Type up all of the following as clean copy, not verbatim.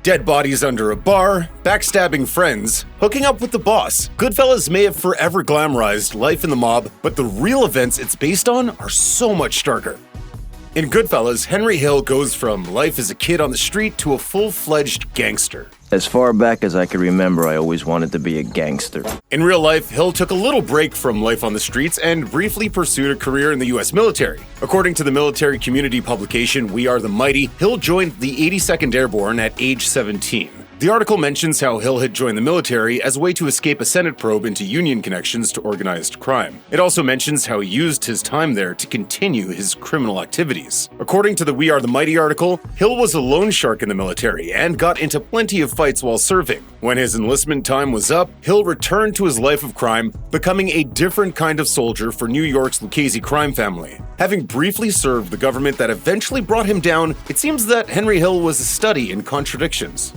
Dead bodies under a bar, backstabbing friends, hooking up with the boss. Goodfellas may have forever glamorized life in the mob, but the real events it's based on are so much darker. In Goodfellas, Henry Hill goes from life as a kid on the street to a full-fledged gangster. As far back as I can remember, I always wanted to be a gangster. In real life, Hill took a little break from life on the streets and briefly pursued a career in the U.S. military. According to the military community publication We Are the Mighty, Hill joined the 82nd Airborne at age 17. The article mentions how Hill had joined the military as a way to escape a Senate probe into Union connections to organized crime. It also mentions how he used his time there to continue his criminal activities. According to the We Are the Mighty article, Hill was a loan shark in the military and got into plenty of fights while serving. When his enlistment time was up, Hill returned to his life of crime, becoming a different kind of soldier for New York's Lucchese crime family. Having briefly served the government that eventually brought him down, it seems that Henry Hill was a study in contradictions.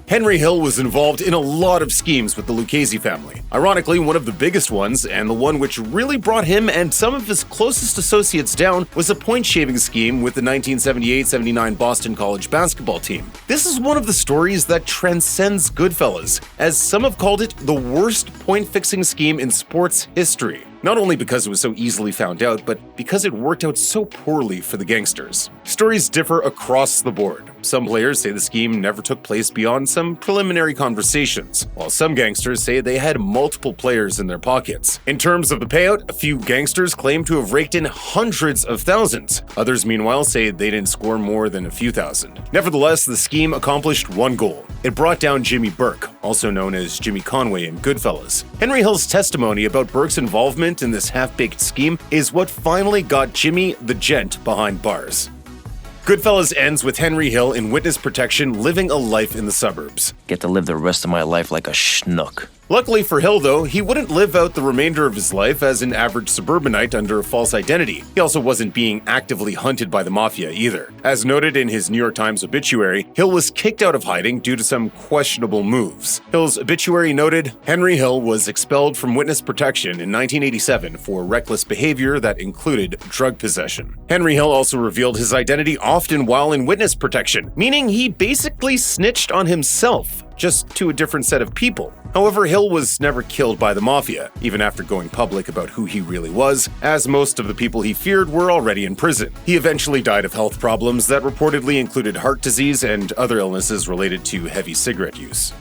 Henry Hill was involved in a lot of schemes with the Lucchese family. Ironically, one of the biggest ones, and the one which really brought him and some of his closest associates down, was a point-shaving scheme with the 1978-79 Boston College basketball team. This is one of the stories that transcends Goodfellas, as some have called it the worst point-fixing scheme in sports history. Not only because it was so easily found out, but because it worked out so poorly for the gangsters. Stories differ across the board. Some players say the scheme never took place beyond some preliminary conversations, while some gangsters say they had multiple players in their pockets. In terms of the payout, a few gangsters claim to have raked in hundreds of thousands. Others, meanwhile, say they didn't score more than a few thousand. Nevertheless, the scheme accomplished one goal. It brought down Jimmy Burke, also known as Jimmy Conway in Goodfellas. Henry Hill's testimony about Burke's involvement in this half-baked scheme is what finally got Jimmy the Gent behind bars. Goodfellas ends with Henry Hill in witness protection living a life in the suburbs. Get to live the rest of my life like a schnook. Luckily for Hill, though, he wouldn't live out the remainder of his life as an average suburbanite under a false identity. He also wasn't being actively hunted by the mafia either. As noted in his New York Times obituary, Hill was kicked out of hiding due to some questionable moves. Hill's obituary noted, Henry Hill was expelled from witness protection in 1987 for reckless behavior that included drug possession. Henry Hill also revealed his identity often while in witness protection, meaning he basically snitched on himself, just to a different set of people. However, Hill was never killed by the mafia, even after going public about who he really was, as most of the people he feared were already in prison. He eventually died of health problems that reportedly included heart disease and other illnesses related to heavy cigarette use.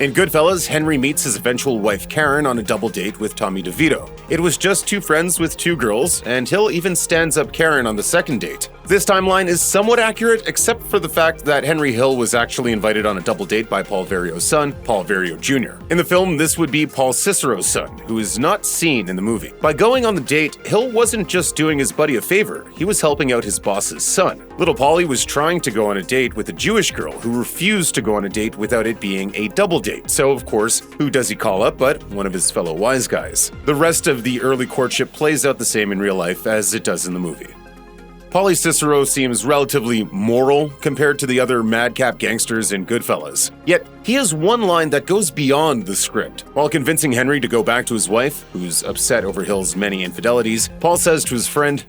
In Goodfellas, Henry meets his eventual wife Karen on a double date with Tommy DeVito. It was just two friends with two girls, and Hill even stands up Karen on the second date. This timeline is somewhat accurate, except for the fact that Henry Hill was actually invited on a double date by Paul Vario's son, Paul Vario Jr. In the film, this would be Paul Cicero's son, who is not seen in the movie. By going on the date, Hill wasn't just doing his buddy a favor, he was helping out his boss's son. Little Paulie was trying to go on a date with a Jewish girl who refused to go on a date without it being a double date. So, of course, who does he call up but one of his fellow wise guys? The rest of the early courtship plays out the same in real life as it does in the movie. Paulie Cicero seems relatively moral compared to the other madcap gangsters in Goodfellas. Yet, he has one line that goes beyond the script. While convincing Henry to go back to his wife, who's upset over Hill's many infidelities, Paul says to his friend,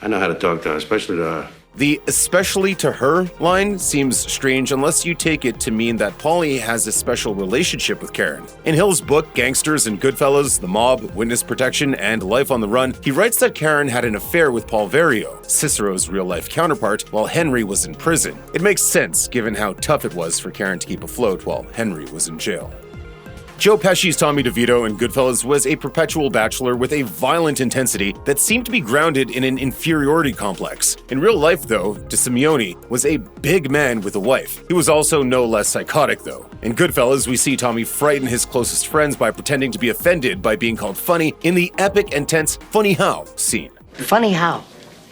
I know how to talk to her, especially to her. The "especially to her" line seems strange unless you take it to mean that Paulie has a special relationship with Karen. In Hill's book, Gangsters and Goodfellas, The Mob, Witness Protection, and Life on the Run, he writes that Karen had an affair with Paul Vario, Cicero's real-life counterpart, while Henry was in prison. It makes sense given how tough it was for Karen to keep afloat while Henry was in jail. Joe Pesci's Tommy DeVito in Goodfellas was a perpetual bachelor with a violent intensity that seemed to be grounded in an inferiority complex. In real life, though, DeSimeone was a big man with a wife. He was also no less psychotic, though. In Goodfellas, we see Tommy frighten his closest friends by pretending to be offended by being called funny in the epic and tense "Funny How" scene. Funny how?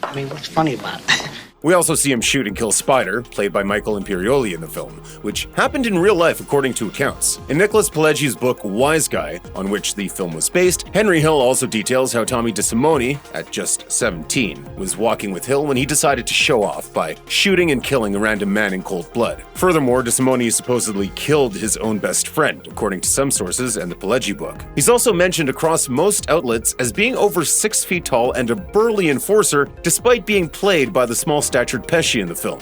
I mean, what's funny about it? We also see him shoot and kill Spider, played by Michael Imperioli in the film, which happened in real life according to accounts. In Nicholas Pileggi's book Wise Guy, on which the film was based, Henry Hill also details how Tommy DeSimone, at just 17, was walking with Hill when he decided to show off by shooting and killing a random man in cold blood. Furthermore, DeSimone supposedly killed his own best friend, according to some sources and the Pileggi book. He's also mentioned across most outlets as being over 6 feet tall and a burly enforcer, despite being played by the small-statured Pesci in the film.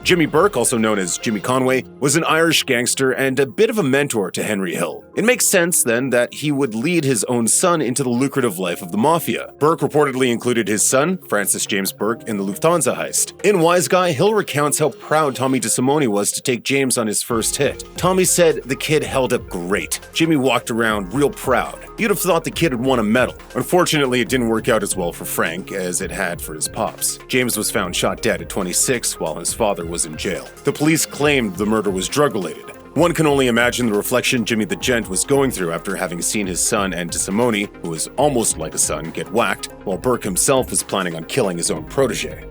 Jimmy Burke, also known as Jimmy Conway, was an Irish gangster and a bit of a mentor to Henry Hill. It makes sense, then, that he would lead his own son into the lucrative life of the mafia. Burke reportedly included his son, Francis James Burke, in the Lufthansa heist. In Wise Guy, Hill recounts how proud Tommy DeSimone was to take James on his first hit. Tommy said the kid held up great. Jimmy walked around real proud. You'd have thought the kid had won a medal. Unfortunately, it didn't work out as well for Frank as it had for his pops. James was found shot dead at 26 while his father was in jail. The police claimed the murder was drug-related. One can only imagine the reflection Jimmy the Gent was going through after having seen his son and DeSimone, who was almost like a son, get whacked, while Burke himself was planning on killing his own protege.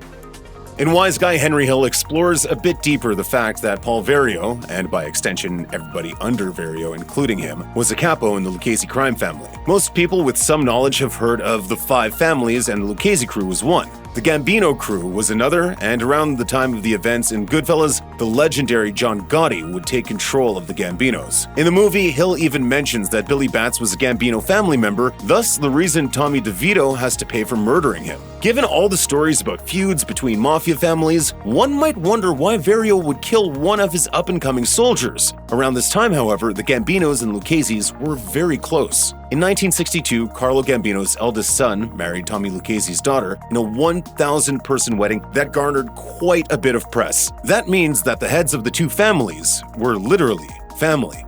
In Wise Guy, Henry Hill explores a bit deeper the fact that Paul Vario, and by extension everybody under Vario including him, was a capo in the Lucchese crime family. Most people with some knowledge have heard of the 5 families, and the Lucchese crew was one. The Gambino crew was another, and around the time of the events in Goodfellas, the legendary John Gotti would take control of the Gambinos. In the movie, Hill even mentions that Billy Batts was a Gambino family member, thus the reason Tommy DeVito has to pay for murdering him. Given all the stories about feuds between mafia families, one might wonder why Vario would kill one of his up-and-coming soldiers. Around this time, however, the Gambinos and Lucchese's were very close. In 1962, Carlo Gambino's eldest son married Tommy Lucchese's daughter in a 1,000-person wedding that garnered quite a bit of press. That means that the heads of the two families were literally family.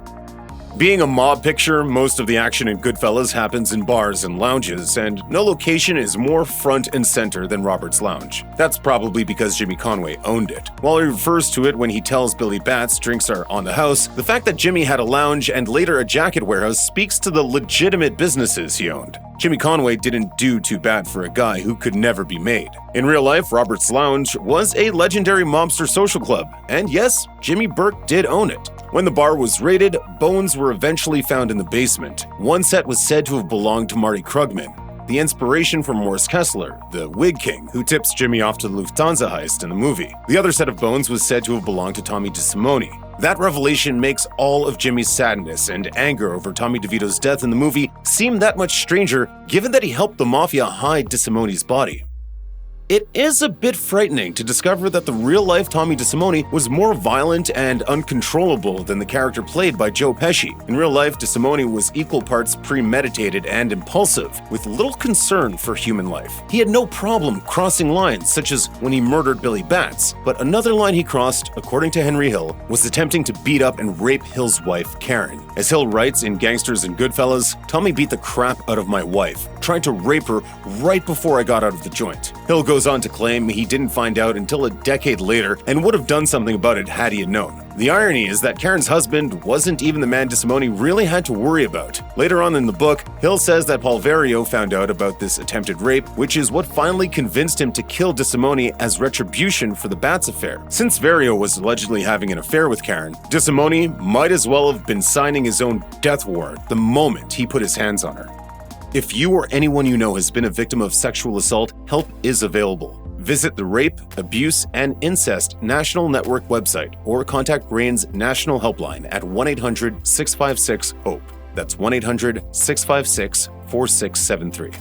Being a mob picture, most of the action in Goodfellas happens in bars and lounges, and no location is more front and center than Robert's Lounge. That's probably because Jimmy Conway owned it. While he refers to it when he tells Billy Batts drinks are on the house, the fact that Jimmy had a lounge and later a jacket warehouse speaks to the legitimate businesses he owned. Jimmy Conway didn't do too bad for a guy who could never be made. In real life, Robert's Lounge was a legendary mobster social club, and yes, Jimmy Burke did own it. When the bar was raided, bones were eventually found in the basement. One set was said to have belonged to Marty Krugman, the inspiration for Morris Kessler, the Wig King, who tips Jimmy off to the Lufthansa heist in the movie. The other set of bones was said to have belonged to Tommy DeSimone. That revelation makes all of Jimmy's sadness and anger over Tommy DeVito's death in the movie seem that much stranger, given that he helped the mafia hide DeSimone's body. It is a bit frightening to discover that the real-life Tommy DeSimone was more violent and uncontrollable than the character played by Joe Pesci. In real life, DeSimone was equal parts premeditated and impulsive, with little concern for human life. He had no problem crossing lines, such as when he murdered Billy Batts, but another line he crossed, according to Henry Hill, was attempting to beat up and rape Hill's wife, Karen. As Hill writes in Gangsters and Goodfellas, "Tommy beat the crap out of my wife, trying to rape her right before I got out of the joint." Hill goes on to claim he didn't find out until a decade later and would have done something about it had he had known. The irony is that Karen's husband wasn't even the man DeSimone really had to worry about. Later on in the book, Hill says that Paul Vario found out about this attempted rape, which is what finally convinced him to kill DeSimone as retribution for the Batts affair. Since Vario was allegedly having an affair with Karen, DeSimone might as well have been signing his own death warrant the moment he put his hands on her. If you or anyone you know has been a victim of sexual assault, help is available. Visit the Rape, Abuse, and Incest National Network website or contact RAIN's National Helpline at 1-800-656-HOPE. That's 1-800-656-4673.